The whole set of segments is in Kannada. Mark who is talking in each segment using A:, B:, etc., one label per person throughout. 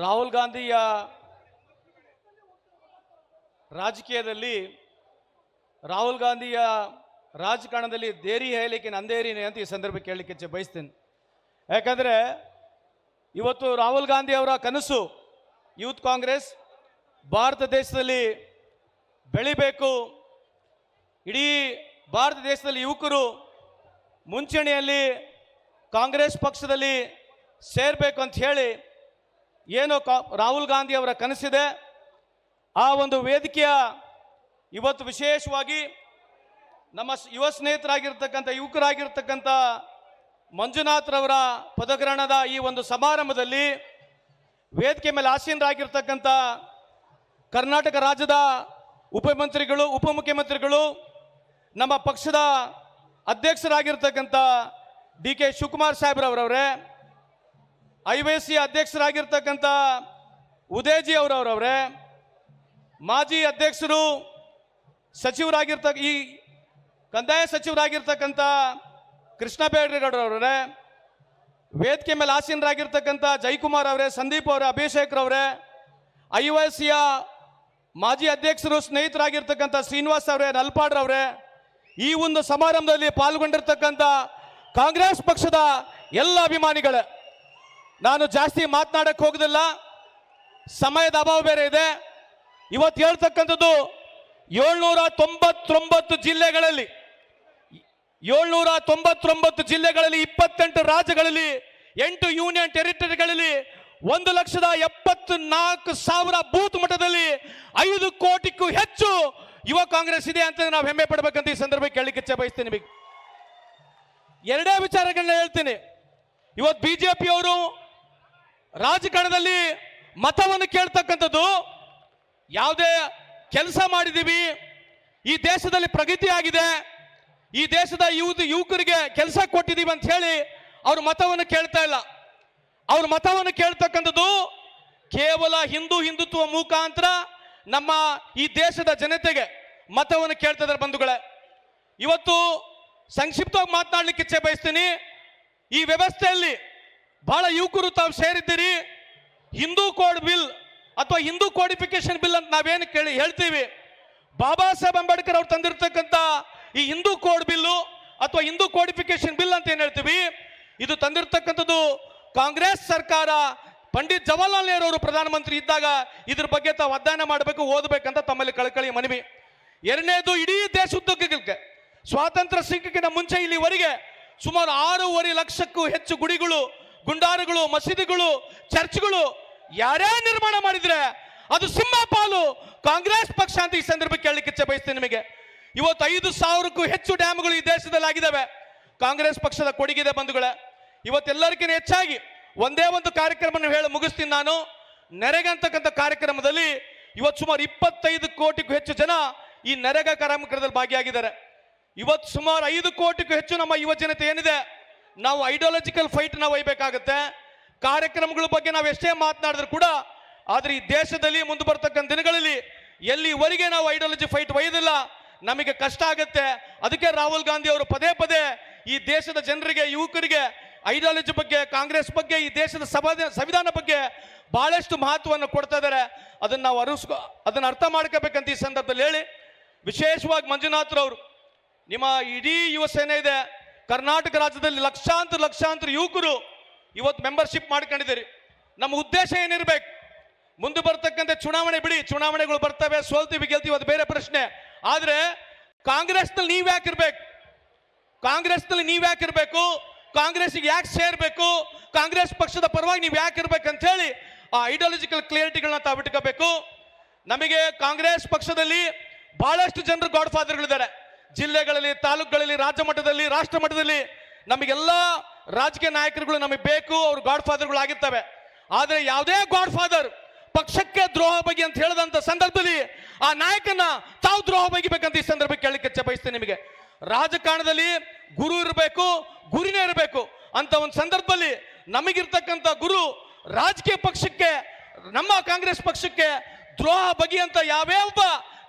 A: ರಾಹುಲ್ ಗಾಂಧಿಯ ರಾಜಕೀಯದಲ್ಲಿ ರಾಹುಲ್ ಗಾಂಧಿಯ ರಾಜಕಾರಣದಲ್ಲಿ ದೇರಿ ಹೇಳಲಿಕ್ಕೆ ನಂದೇರಿನೇ ಅಂತ ಈ ಸಂದರ್ಭಕ್ಕೆ ಹೇಳಲಿಕ್ಕೆ ಬಯಸ್ತೇನೆ. ಯಾಕಂದರೆ ಇವತ್ತು ರಾಹುಲ್ ಗಾಂಧಿ ಅವರ ಕನಸು ಯೂತ್ ಕಾಂಗ್ರೆಸ್ ಭಾರತ ದೇಶದಲ್ಲಿ ಬೆಳಿಬೇಕು, ಇಡೀ ಭಾರತ ದೇಶದಲ್ಲಿ ಯುವಕರು ಮುಂಚೂಣಿಯಲ್ಲಿ ಕಾಂಗ್ರೆಸ್ ಪಕ್ಷದಲ್ಲಿ ಸೇರಬೇಕು ಅಂತ ಹೇಳಿ ಏನು ರಾಹುಲ್ ಗಾಂಧಿ ಅವರ ಕನಸಿದೆ. ಆ ಒಂದು ವೇದಿಕೆಯ ಇವತ್ತು ವಿಶೇಷವಾಗಿ ನಮ್ಮ ಯುವ ಸ್ನೇಹಿತರಾಗಿರ್ತಕ್ಕಂಥ ಯುವಕರಾಗಿರ್ತಕ್ಕಂಥ ಮಂಜುನಾಥ್ರವರ ಪದಗ್ರಹಣದ ಈ ಒಂದು ಸಮಾರಂಭದಲ್ಲಿ ವೇದಿಕೆ ಮೇಲೆ ಆಸೀನರಾಗಿರ್ತಕ್ಕಂಥ ಕರ್ನಾಟಕ ರಾಜ್ಯದ ಉಪಮುಖ್ಯಮಂತ್ರಿಗಳು, ನಮ್ಮ ಪಕ್ಷದ ಅಧ್ಯಕ್ಷರಾಗಿರ್ತಕ್ಕಂಥ DK ಶಿವಕುಮಾರ್ ಸಾಹೇಬ್ರವರವರೇ, IWC ಅಧ್ಯಕ್ಷರಾಗಿರ್ತಕ್ಕಂಥ ಉದಯಜಿ ಅವರವರವರೇ, ಮಾಜಿ ಅಧ್ಯಕ್ಷರು ಈ ಕಂದಾಯ ಸಚಿವರಾಗಿರ್ತಕ್ಕಂಥ ಕೃಷ್ಣ ಬೇಡ್ರೇಗೌಡರವರೇ, ವೇದಿಕೆ ಮೇಲೆ ಆಸೀನರಾಗಿರ್ತಕ್ಕಂಥ ಜಯಕುಮಾರ್ ಅವರೇ, ಸಂದೀಪ್ ಅವರೇ, ಅಭಿಷೇಕ್ ರವರೇ, IWCಯ ಮಾಜಿ ಅಧ್ಯಕ್ಷರು ಸ್ನೇಹಿತರಾಗಿರ್ತಕ್ಕಂಥ ಶ್ರೀನಿವಾಸ್ ಅವರೇ, ನಲ್ಪಾಡ್ರವರೇ, ಈ ಒಂದು ಸಮಾರಂಭದಲ್ಲಿ ಪಾಲ್ಗೊಂಡಿರ್ತಕ್ಕಂಥ ಕಾಂಗ್ರೆಸ್ ಪಕ್ಷದ ಎಲ್ಲ ಅಭಿಮಾನಿಗಳೇ, ನಾನು ಜಾಸ್ತಿ ಮಾತನಾಡಕ್ಕೆ ಹೋಗೋದಿಲ್ಲ, ಸಮಯದ ಅಭಾವ ಬೇರೆ ಇದೆ. ಇವತ್ತು ಹೇಳ್ತಕ್ಕಂಥದ್ದು 799 ಜಿಲ್ಲೆಗಳಲ್ಲಿ 28 ರಾಜ್ಯಗಳಲ್ಲಿ 8 ಯೂನಿಯನ್ ಟೆರಿಟರಿಗಳಲ್ಲಿ 1,74,000 ಬೂತ್ ಮಟ್ಟದಲ್ಲಿ 5 ಕೋಟಿಗೂ ಹೆಚ್ಚು ಯುವ ಕಾಂಗ್ರೆಸ್ ಇದೆ ಅಂತ ನಾವು ಹೆಮ್ಮೆ ಪಡಬೇಕಂತ ಈ ಸಂದರ್ಭಕ್ಕೆ ಹೇಳಲಿಕ್ಕೆ ಬಯಸ್ತೀನಿ. ನಿಮಗೆ ಎರಡೇ ವಿಚಾರಗಳನ್ನ ಹೇಳ್ತೀನಿ. ಇವತ್ತು ಬಿಜೆಪಿ ಅವರು ರಾಜಕಾರಣದಲ್ಲಿ ಮತವನ್ನು ಕೇಳ್ತಕ್ಕಂಥದ್ದು, ಯಾವುದೇ ಕೆಲಸ ಮಾಡಿದೀವಿ, ಈ ದೇಶದಲ್ಲಿ ಪ್ರಗತಿ ಆಗಿದೆ, ಈ ದೇಶದ ಯುವಕರಿಗೆ ಕೆಲಸ ಕೊಟ್ಟಿದ್ದೀವಿ ಅಂತ ಹೇಳಿ ಅವರು ಮತವನ್ನು ಕೇಳ್ತಾ ಇಲ್ಲ. ಅವ್ರ ಮತವನ್ನು ಕೇಳ್ತಕ್ಕಂಥದ್ದು ಕೇವಲ ಹಿಂದುತ್ವ ಮುಖಾಂತರ ನಮ್ಮ ಈ ದೇಶದ ಜನತೆಗೆ ಮತವನ್ನು ಕೇಳ್ತಾ ಇದ್ದಾರೆ ಬಂಧುಗಳೇ. ಇವತ್ತು ಸಂಕ್ಷಿಪ್ತವಾಗಿ ಮಾತನಾಡಲಿಕ್ಕೆ ಇಚ್ಛೆ ಬಯಸ್ತೀನಿ. ಈ ವ್ಯವಸ್ಥೆಯಲ್ಲಿ ಬಹಳ ಯುವಕರು ತಾವು ಸೇರಿದ್ದೀರಿ. ಹಿಂದೂ ಕೋಡ್ ಬಿಲ್ ಅಥವಾ ಹಿಂದೂ ಕೋಡಿಫಿಕೇಶನ್ ಬಿಲ್ ಅಂತ ನಾವೇನು ಹೇಳ್ತೀವಿ, ಬಾಬಾ ಸಾಹೇಬ್ ಅಂಬೇಡ್ಕರ್ ಅವ್ರು ತಂದಿರತಕ್ಕಂಥ ಈ ಹಿಂದೂ ಕೋಡ್ ಬಿಲ್ಲು ಅಥವಾ ಹಿಂದೂ ಕೋಡಿಫಿಕೇಶನ್ ಬಿಲ್ ಅಂತ ಏನ್ ಹೇಳ್ತೀವಿ, ಇದು ತಂದಿರತಕ್ಕಂಥದ್ದು ಕಾಂಗ್ರೆಸ್ ಸರ್ಕಾರ ಪಂಡಿತ್ ಜವಾಹರ್ಲಾಲ್ ನೆಹರು ಅವರು ಪ್ರಧಾನಮಂತ್ರಿ ಇದ್ದಾಗ ಇದ್ರ ಬಗ್ಗೆ ತಾವು ಅಧ್ಯಯನ ಮಾಡಬೇಕು, ಓದಬೇಕಂತ ತಮ್ಮಲ್ಲಿ ಕಳಕಳಿ ಮನವಿ. ಎರಡನೇದು, ಇಡೀ ದೇಶೋದ್ಯೋಗಕ್ಕೆ ಸ್ವಾತಂತ್ರ್ಯ ಸಿಕ್ಕಿನ ಮುಂಚೆ ಇಲ್ಲಿವರೆಗೆ ಸುಮಾರು 6.5 ಲಕ್ಷಕ್ಕೂ ಹೆಚ್ಚು ಗುಡಿಗಳು, ಗುಂಡಾರಗಳು, ಮಸೀದಿಗಳು, ಚರ್ಚ್ಗಳು ಯಾರೇ ನಿರ್ಮಾಣ ಮಾಡಿದ್ರೆ ಅದು ಸಿಂಹಪಾಲು ಕಾಂಗ್ರೆಸ್ ಪಕ್ಷ ಅಂತ ಈ ಸಂದರ್ಭಕ್ಕೆ ಕೇಳಲಿಕ್ಕೆ ಇಚ್ಛೆ ಬಯಸ್ತೇನೆ ನಿಮಗೆ. ಇವತ್ತು 5,000ಕ್ಕೂ ಹೆಚ್ಚು ಡ್ಯಾಮ್ಗಳು ಈ ದೇಶದಲ್ಲಿ ಆಗಿದ್ದಾವೆ, ಕಾಂಗ್ರೆಸ್ ಪಕ್ಷದ ಕೊಡುಗಿದೆ ಬಂಧುಗಳೇ. ಇವತ್ತೆಲ್ಲರಿಗಿಂತ ಹೆಚ್ಚಾಗಿ ಒಂದೇ ಒಂದು ಕಾರ್ಯಕ್ರಮ ಹೇಳಿ ಮುಗಿಸ್ತೀನಿ ನಾನು. ನರೇಗಾ ಅಂತಕ್ಕಂಥ ಕಾರ್ಯಕ್ರಮದಲ್ಲಿ ಇವತ್ತು ಸುಮಾರು 25 ಕೋಟಿಗೂ ಹೆಚ್ಚು ಜನ ಈ ನರೇಗಾ ಕಾರ್ಯಕ್ರಮದಲ್ಲಿ ಭಾಗಿಯಾಗಿದ್ದಾರೆ. ಇವತ್ತು ಸುಮಾರು 5 ಕೋಟಿಗೂ ಹೆಚ್ಚು ನಮ್ಮ ಯುವ ಜನತೆ ಏನಿದೆ, ನಾವು ಐಡಿಯಾಲಜಿಕಲ್ ಫೈಟ್ ನಾವು ಒಯ್ಯಬೇಕಾಗತ್ತೆ. ಕಾರ್ಯಕ್ರಮಗಳ ಬಗ್ಗೆ ನಾವು ಎಷ್ಟೇ ಮಾತನಾಡಿದ್ರು ಕೂಡ, ಆದ್ರೆ ಈ ದೇಶದಲ್ಲಿ ಮುಂದೆ ಬರ್ತಕ್ಕಂಥ ದಿನಗಳಲ್ಲಿ ಎಲ್ಲಿವರೆಗೆ ನಾವು ಐಡಿಯಾಲಜಿ ಫೈಟ್ ಒಯ್ಯೋದಿಲ್ಲ ನಮಗೆ ಕಷ್ಟ ಆಗುತ್ತೆ. ಅದಕ್ಕೆ ರಾಹುಲ್ ಗಾಂಧಿ ಅವರು ಪದೇ ಪದೇ ಈ ದೇಶದ ಜನರಿಗೆ, ಯುವಕರಿಗೆ ಐಡಿಯಾಲಜಿ ಬಗ್ಗೆ, ಕಾಂಗ್ರೆಸ್ ಬಗ್ಗೆ, ಈ ದೇಶದ ಸಂವಿಧಾನ ಬಗ್ಗೆ ಬಹಳಷ್ಟು ಮಹತ್ವವನ್ನು ಕೊಡ್ತಾ ಇದ್ದಾರೆ. ಅದನ್ನ ನಾವು ಅದನ್ನ ಅರ್ಥ ಮಾಡ್ಕೋಬೇಕಂತ ಈ ಸಂದರ್ಭದಲ್ಲಿ ಹೇಳಿ, ವಿಶೇಷವಾಗಿ ಮಂಜುನಾಥ್ರವರು, ನಿಮ್ಮ ಇಡೀ ಯುವ ಸೇನೆ ಇದೆ, ಕರ್ನಾಟಕ ರಾಜ್ಯದಲ್ಲಿ ಲಕ್ಷಾಂತರ ಯುವಕರು ಇವತ್ತು ಮೆಂಬರ್ಶಿಪ್ ಮಾಡ್ಕೊಂಡಿದ್ದೀರಿ. ನಮ್ಮ ಉದ್ದೇಶ ಏನಿರಬೇಕು, ಮುಂದೆ ಬರ್ತಕ್ಕಂಥ ಚುನಾವಣೆ ಬಿಡಿ, ಚುನಾವಣೆಗಳು ಬರ್ತವೆ, ಸೋಲ್ತೀವಿ ಗೆಲ್ತೀವಿ, ಅದು ಬೇರೆ ಪ್ರಶ್ನೆ. ಆದ್ರೆ ಕಾಂಗ್ರೆಸ್ನಲ್ಲಿ ನೀವು ಯಾಕಿರ್ಬೇಕು, ಕಾಂಗ್ರೆಸ್ಗೆ ಯಾಕೆ ಸೇರ್ಬೇಕು, ಕಾಂಗ್ರೆಸ್ ಪಕ್ಷದ ಪರವಾಗಿ ನೀವು ಯಾಕಿರ್ಬೇಕಂತ ಹೇಳಿ ಆ ಐಡಿಯಾಲಜಿಕಲ್ ಕ್ಲಿಯರಿಟಿಗಳನ್ನ ತಾವು ಇಟ್ಕೋಬೇಕು. ನಮಗೆ ಕಾಂಗ್ರೆಸ್ ಪಕ್ಷದಲ್ಲಿ ಬಹಳಷ್ಟು ಜನರು ಗಾಡ್ ಫಾದರ್ಗಳಿದ್ದಾರೆ, ಜಿಲ್ಲೆಗಳಲ್ಲಿ, ತಾಲೂಕುಗಳಲ್ಲಿ, ರಾಜ್ಯ ಮಟ್ಟದಲ್ಲಿ, ರಾಷ್ಟ್ರ ಮಟ್ಟದಲ್ಲಿ ನಮಗೆಲ್ಲ ರಾಜಕೀಯ ನಾಯಕರುಗಳು ನಮಗೆ ಬೇಕು, ಅವರು ಗಾಡ್ ಫಾದರ್ಗಳು ಆಗಿರ್ತವೆ. ಆದರೆ ಯಾವುದೇ ಗಾಡ್ ಫಾದರ್ ಪಕ್ಷಕ್ಕೆ ದ್ರೋಹ ಬಗ್ಗೆ ಅಂತ ಹೇಳಿದಂತ ಸಂದರ್ಭದಲ್ಲಿ ಆ ನಾಯಕನ ತಾವು ದ್ರೋಹ ಬಗೆಬೇಕಂತ ಈ ಸಂದರ್ಭಕ್ಕೆ ಕೇಳಲಿಕ್ಕೆ ಇಚ್ಛೆ ಬಯಸ್ತೇನೆ ನಿಮಗೆ. ರಾಜಕಾರಣದಲ್ಲಿ ಗುರು ಇರಬೇಕು, ಗುರಿನೇ ಇರಬೇಕು ಅಂತ ಒಂದು ಸಂದರ್ಭದಲ್ಲಿ ನಮಗಿರ್ತಕ್ಕಂಥ ಗುರು ರಾಜಕೀಯ ಪಕ್ಷಕ್ಕೆ, ನಮ್ಮ ಕಾಂಗ್ರೆಸ್ ಪಕ್ಷಕ್ಕೆ ದ್ರೋಹ ಬಗೆಯಂತ ಯಾವೇ ಒಬ್ಬ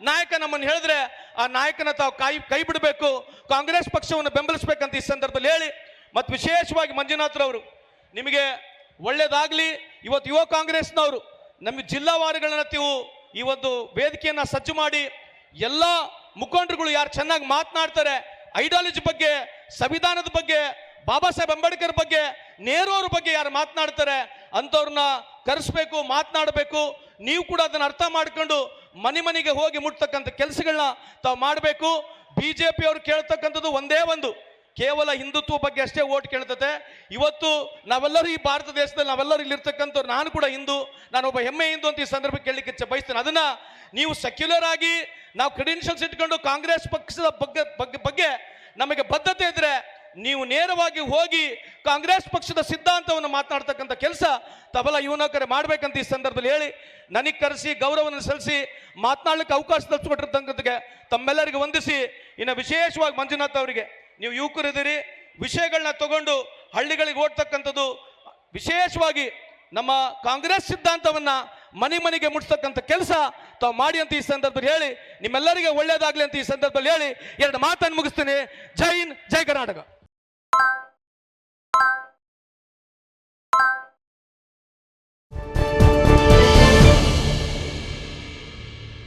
A: ನಾಯಕ ನಮ್ಮನ್ನು ಹೇಳಿದ್ರೆ ಆ ನಾಯಕನ ತಾವು ಕೈ ಬಿಡಬೇಕು, ಕಾಂಗ್ರೆಸ್ ಪಕ್ಷವನ್ನು ಬೆಂಬಲಿಸಬೇಕಂತ ಈ ಸಂದರ್ಭದಲ್ಲಿ ಹೇಳಿ, ಮತ್ತು ವಿಶೇಷವಾಗಿ ಮಂಜುನಾಥ್ರವರು, ನಿಮಗೆ ಒಳ್ಳೇದಾಗ್ಲಿ. ಇವತ್ತು ಯುವ ಕಾಂಗ್ರೆಸ್ನವರು ನಮ್ಮ ಜಿಲ್ಲಾವಾರುಗಳನ್ನ ನೀವು ಈ ಒಂದು ವೇದಿಕೆಯನ್ನ ಸಜ್ಜು ಮಾಡಿ ಎಲ್ಲ ಮುಖಂಡರುಗಳು ಯಾರು ಚೆನ್ನಾಗಿ ಮಾತನಾಡ್ತಾರೆ, ಐಡಿಯಾಲಜಿ ಬಗ್ಗೆ, ಸಂವಿಧಾನದ ಬಗ್ಗೆ, ಬಾಬಾ ಸಾಹೇಬ್ ಅಂಬೇಡ್ಕರ್ ಬಗ್ಗೆ, ನೆಹರು ಅವ್ರ ಬಗ್ಗೆ ಯಾರು ಮಾತನಾಡ್ತಾರೆ ಅಂಥವ್ರನ್ನ ಕರೆಸ್ಬೇಕು, ಮಾತನಾಡಬೇಕು. ನೀವು ಕೂಡ ಅದನ್ನು ಅರ್ಥ ಮಾಡ್ಕೊಂಡು ಮನೆ ಮನೆಗೆ ಹೋಗಿ ಮುಟ್ತಕ್ಕಂಥ ಕೆಲಸಗಳನ್ನ ತಾವು ಮಾಡಬೇಕು. ಬಿಜೆಪಿ ಅವರು ಕೇಳ್ತಕ್ಕಂಥದ್ದು ಒಂದೇ ಒಂದು, ಕೇವಲ ಹಿಂದುತ್ವ ಬಗ್ಗೆ ಅಷ್ಟೇ ಓಟ್ ಕೇಳ್ತತೆ. ಇವತ್ತು ನಾವೆಲ್ಲರೂ ಈ ಭಾರತ ದೇಶದಲ್ಲಿ ನಾವೆಲ್ಲರೂ ಇಲ್ಲಿರ್ತಕ್ಕಂಥವ್ರು, ನಾನು ಕೂಡ ಹಿಂದೂ, ನಾನೊಬ್ಬ ಹೆಮ್ಮೆ ಹಿಂದೂ ಅಂತ ಈ ಸಂದರ್ಭಕ್ಕೆ ಕೇಳಲಿಕ್ಕೆ ಬಯಸ್ತೇನೆ. ಅದನ್ನ ನೀವು ಸೆಕ್ಯುಲರ್ ಆಗಿ ನಾವು ಕ್ರೆಡೆನ್ಷಿಯಲ್ಸ್ ಇಟ್ಕೊಂಡು ಕಾಂಗ್ರೆಸ್ ಪಕ್ಷದ ಬಗ್ಗೆ ನಮಗೆ ಬದ್ಧತೆ ಇದ್ರೆ ನೀವು ನೇರವಾಗಿ ಹೋಗಿ ಕಾಂಗ್ರೆಸ್ ಪಕ್ಷದ ಸಿದ್ಧಾಂತವನ್ನು ಮಾತನಾಡ್ತಕ್ಕಂಥ ಕೆಲಸ ತಾವೆಲ್ಲ ಯುವಕರೇ ಮಾಡ್ಬೇಕಂತ ಈ ಸಂದರ್ಭದಲ್ಲಿ ಹೇಳಿ, ನನಗೆ ಕರೆಸಿ ಗೌರವವನ್ನು ಸಲ್ಲಿಸಿ ಮಾತನಾಡಲಿಕ್ಕೆ ಅವಕಾಶ ತಪ್ಪಿಸ್ಕೊಟ್ಟಿರ್ತಕ್ಕಂಥದ್ದಿಗೆ ತಮ್ಮೆಲ್ಲರಿಗೆ ವಂದಿಸಿ, ಇನ್ನು ವಿಶೇಷವಾಗಿ ಮಂಜುನಾಥ್ ಅವರಿಗೆ, ನೀವು ಯುವಕರಿದ್ದೀರಿ, ವಿಷಯಗಳನ್ನ ತಗೊಂಡು ಹಳ್ಳಿಗಳಿಗೆ ಓಡ್ತಕ್ಕಂಥದ್ದು, ವಿಶೇಷವಾಗಿ ನಮ್ಮ ಕಾಂಗ್ರೆಸ್ ಸಿದ್ಧಾಂತವನ್ನ ಮನೆ ಮನೆಗೆ ಮುಟ್ಸ್ತಕ್ಕಂಥ ಕೆಲಸ ತಾವು ಮಾಡಿ ಅಂತ ಈ ಸಂದರ್ಭದಲ್ಲಿ ಹೇಳಿ, ನಿಮ್ಮೆಲ್ಲರಿಗೆ ಒಳ್ಳೇದಾಗ್ಲಿ ಅಂತ ಈ ಸಂದರ್ಭದಲ್ಲಿ ಹೇಳಿ 2 ಮಾತನ್ನು ಮುಗಿಸ್ತೀನಿ. ಜೈ ಹಿಂದ್, ಜೈ ಕರ್ನಾಟಕ.